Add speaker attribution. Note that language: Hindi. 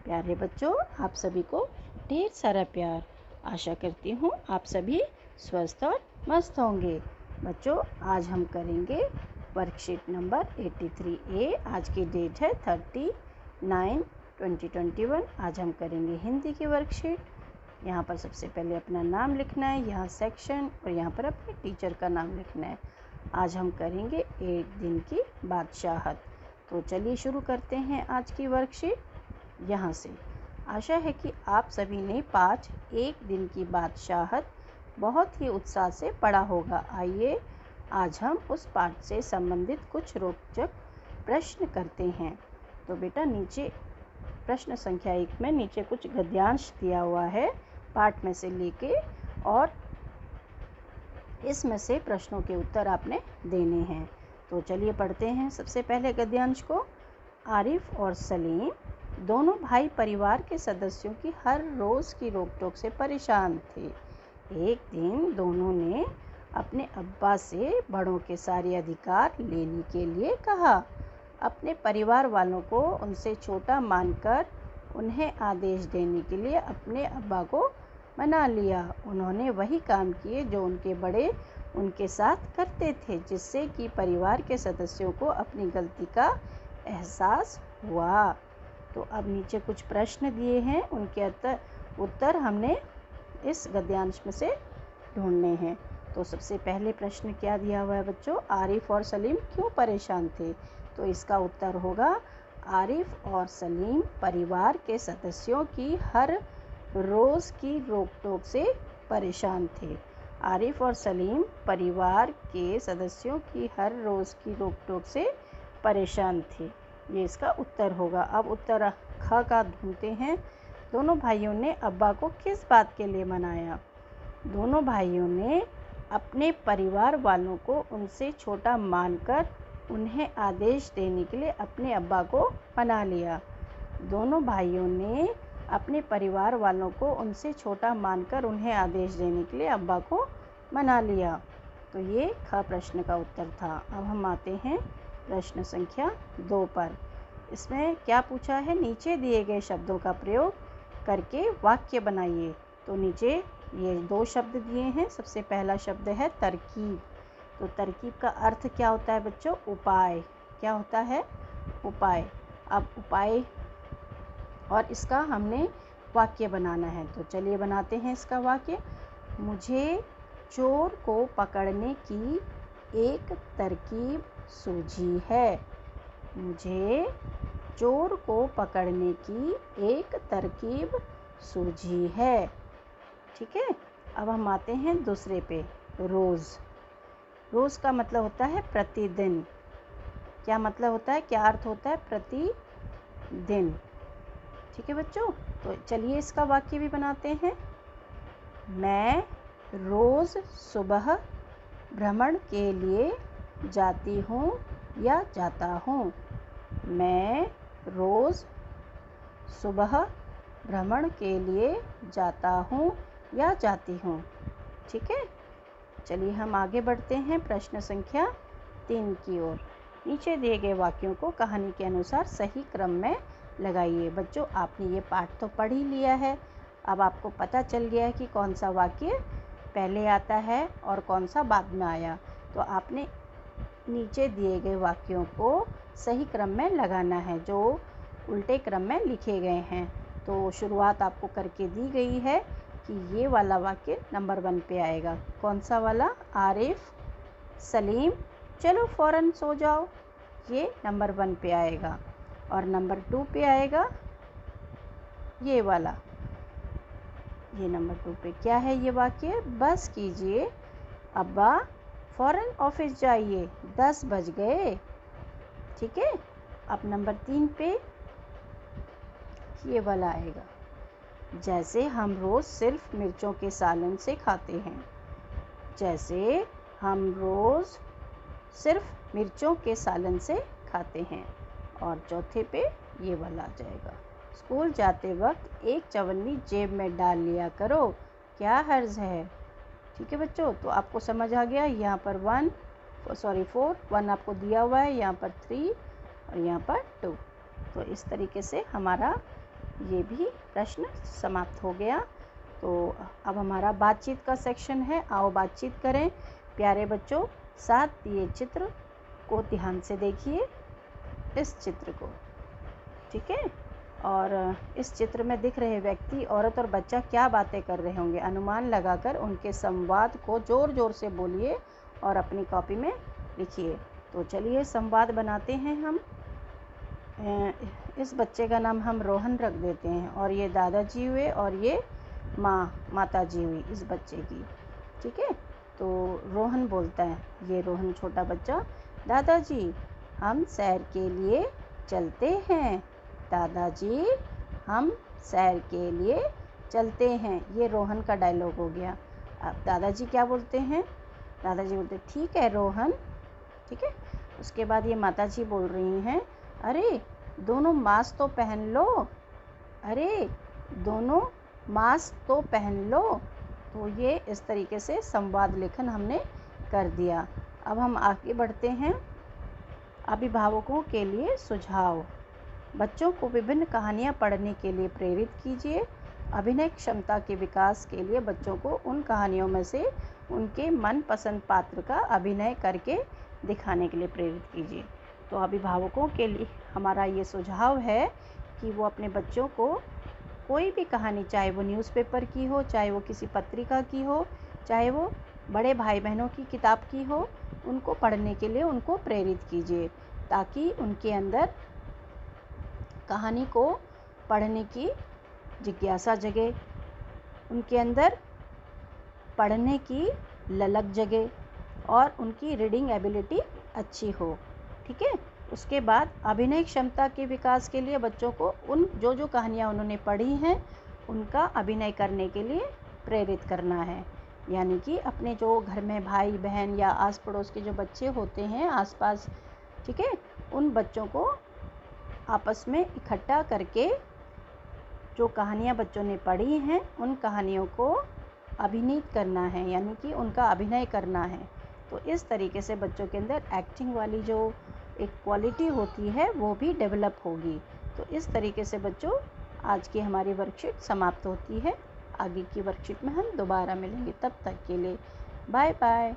Speaker 1: प्यारे बच्चों, आप सभी को ढेर सारा प्यार। आशा करती हूँ आप सभी स्वस्थ और मस्त होंगे। बच्चों, आज हम करेंगे वर्कशीट नंबर 83A। आज की डेट है 30/9/2021। आज हम करेंगे हिंदी की वर्कशीट। यहाँ पर सबसे पहले अपना नाम लिखना है, यहाँ सेक्शन, और यहाँ पर अपने टीचर का नाम लिखना है। आज हम करेंगे एक दिन की बादशाहत। तो चलिए शुरू करते हैं आज की वर्कशीट। यहाँ से आशा है कि आप सभी ने पाठ एक दिन की बादशाहत बहुत ही उत्साह से पढ़ा होगा। आइए आज हम उस पाठ से संबंधित कुछ रोचक प्रश्न करते हैं। तो बेटा, नीचे प्रश्न संख्या 1 में नीचे कुछ गद्यांश दिया हुआ है पाठ में से लेके, और इसमें से प्रश्नों के उत्तर आपने देने हैं। तो चलिए पढ़ते हैं सबसे पहले गद्यांश को। आरिफ और सलीम दोनों भाई परिवार के सदस्यों की हर रोज़ की रोक टोक से परेशान थे। एक दिन दोनों ने अपने अब्बा से बड़ों के सारे अधिकार लेने के लिए कहा। अपने परिवार वालों को उनसे छोटा मानकर उन्हें आदेश देने के लिए अपने अब्बा को मना लिया। उन्होंने वही काम किए जो उनके बड़े उनके साथ करते थे, जिससे कि परिवार के सदस्यों को अपनी गलती का एहसास हुआ। तो अब नीचे कुछ प्रश्न दिए हैं, उनके उत्तर हमने इस गद्यांश में से ढूंढने हैं। तो सबसे पहले प्रश्न क्या दिया हुआ है बच्चों? आरिफ और सलीम क्यों परेशान थे? तो इसका उत्तर होगा, आरिफ और सलीम परिवार के सदस्यों की हर रोज़ की रोक टोक से परेशान थे। आरिफ और सलीम परिवार के सदस्यों की हर रोज़ की रोक टोक से परेशान थे। ये इसका उत्तर होगा। अब उत्तर ख का ढूंढते हैं। दोनों भाइयों ने अब्बा को किस बात के लिए मनाया? दोनों भाइयों ने अपने परिवार वालों को उनसे छोटा मानकर उन्हें आदेश देने के लिए अपने अब्बा को मना लिया। दोनों भाइयों ने अपने परिवार वालों को उनसे छोटा मानकर उन्हें आदेश देने के लिए अब्बा को मना लिया। तो ये ख प्रश्न का उत्तर था। अब हम आते हैं प्रश्न संख्या 2 पर। इसमें क्या पूछा है? नीचे दिए गए शब्दों का प्रयोग करके वाक्य बनाइए। तो नीचे ये 2 शब्द दिए हैं। सबसे पहला शब्द है तरकीब। तो तरकीब का अर्थ क्या होता है बच्चों? उपाय। क्या होता है? उपाय। अब उपाय, और इसका हमने वाक्य बनाना है। तो चलिए बनाते हैं इसका वाक्य। मुझे चोर को पकड़ने की एक तरकीब सूझी है। मुझे चोर को पकड़ने की एक तरकीब सूझी है। ठीक है। अब हम आते हैं दूसरे पे, रोज़। रोज़ का मतलब होता है प्रतिदिन। क्या मतलब होता है? क्या अर्थ होता है? प्रतिदिन। ठीक है बच्चों। तो चलिए इसका वाक्य भी बनाते हैं। मैं रोज़ सुबह भ्रमण के लिए जाती हूँ या जाता हूँ। मैं रोज़ सुबह भ्रमण के लिए जाता हूँ या जाती हूँ। ठीक है। चलिए हम आगे बढ़ते हैं प्रश्न संख्या 3 की ओर। नीचे दिए गए वाक्यों को कहानी के अनुसार सही क्रम में लगाइए। बच्चों, आपने ये पाठ तो पढ़ ही लिया है। अब आपको पता चल गया है कि कौन सा वाक्य पहले आता है और कौन सा बाद में आया। तो आपने नीचे दिए गए वाक्यों को सही क्रम में लगाना है, जो उल्टे क्रम में लिखे गए हैं। तो शुरुआत आपको करके दी गई है कि ये वाला वाक्य नंबर 1 पे आएगा। कौन सा वाला? आरिफ सलीम चलो फ़ौरन सो जाओ, ये नंबर 1 पे आएगा। और नंबर 2 पे आएगा ये वाला। ये नंबर 2 पे क्या है ये वाक्य? बस कीजिए अब्बा, फ़ौरन ऑफिस जाइए, 10 बज गए। ठीक है। अब नंबर 3 पे ये वाला आएगा, जैसे हम रोज़ सिर्फ मिर्चों के सालन से खाते हैं। जैसे हम रोज़ सिर्फ मिर्चों के सालन से खाते हैं। और चौथे पे ये वाला आ जाएगा, स्कूल जाते वक्त एक चवन्नी जेब में डाल लिया करो, क्या हर्ज है। ठीक है बच्चों। तो आपको समझ आ गया। यहाँ पर 4 1 आपको दिया हुआ है, यहाँ पर 3 और यहाँ पर 2। तो इस तरीके से हमारा ये भी प्रश्न समाप्त हो गया। तो अब हमारा बातचीत का सेक्शन है। आओ बातचीत करें। प्यारे बच्चों, साथ दिए चित्र को ध्यान से देखिए, इस चित्र को, ठीक है। और इस चित्र में दिख रहे व्यक्ति, औरत और बच्चा क्या बातें कर रहे होंगे, अनुमान लगाकर उनके संवाद को ज़ोर ज़ोर से बोलिए और अपनी कॉपी में लिखिए। तो चलिए संवाद बनाते हैं हम। इस बच्चे का नाम हम रोहन रख देते हैं, और ये दादाजी हुए और ये माता जी हुई इस बच्चे की, ठीक है। तो रोहन बोलता है, ये रोहन छोटा बच्चा, दादाजी हम सैर के लिए चलते हैं, दादाजी हम सैर के लिए चलते हैं। ये रोहन का डायलॉग हो गया। अब दादाजी क्या बोलते हैं, दादाजी बोलते ठीक है रोहन, ठीक है। उसके बाद ये माताजी बोल रही हैं, अरे दोनों मास्क तो पहन लो, अरे दोनों मास्क तो पहन लो। तो ये इस तरीके से संवाद लेखन हमने कर दिया। अब हम आगे बढ़ते हैं। अभिभावकों के लिए सुझाव। बच्चों को विभिन्न कहानियाँ पढ़ने के लिए प्रेरित कीजिए। अभिनय क्षमता के विकास के लिए बच्चों को उन कहानियों में से उनके मनपसंद पात्र का अभिनय करके दिखाने के लिए प्रेरित कीजिए। तो अभिभावकों के लिए हमारा ये सुझाव है कि वो अपने बच्चों को कोई भी कहानी, चाहे वो न्यूज़पेपर की हो, चाहे वो किसी पत्रिका की हो, चाहे वो बड़े भाई बहनों की किताब की हो, उनको पढ़ने के लिए उनको प्रेरित कीजिए, ताकि उनके अंदर कहानी को पढ़ने की जिज्ञासा जगे, उनके अंदर पढ़ने की ललक जगे और उनकी रीडिंग एबिलिटी अच्छी हो, ठीक है। उसके बाद अभिनय क्षमता के विकास के लिए बच्चों को उन जो कहानियाँ उन्होंने पढ़ी हैं उनका अभिनय करने के लिए प्रेरित करना है। यानी कि अपने जो घर में भाई बहन या आस पड़ोस के जो बच्चे होते हैं आसपास, ठीक है, उन बच्चों को आपस में इकट्ठा करके जो कहानियाँ बच्चों ने पढ़ी हैं उन कहानियों को अभिनीत करना है, यानी कि उनका अभिनय करना है। तो इस तरीके से बच्चों के अंदर एक्टिंग वाली जो एक क्वालिटी होती है वो भी डेवलप होगी। तो इस तरीके से बच्चों आज की हमारी वर्कशीट समाप्त होती है। आगे की वर्कशीट में हम दोबारा मिलेंगे, तब तक के लिए बाय बाय।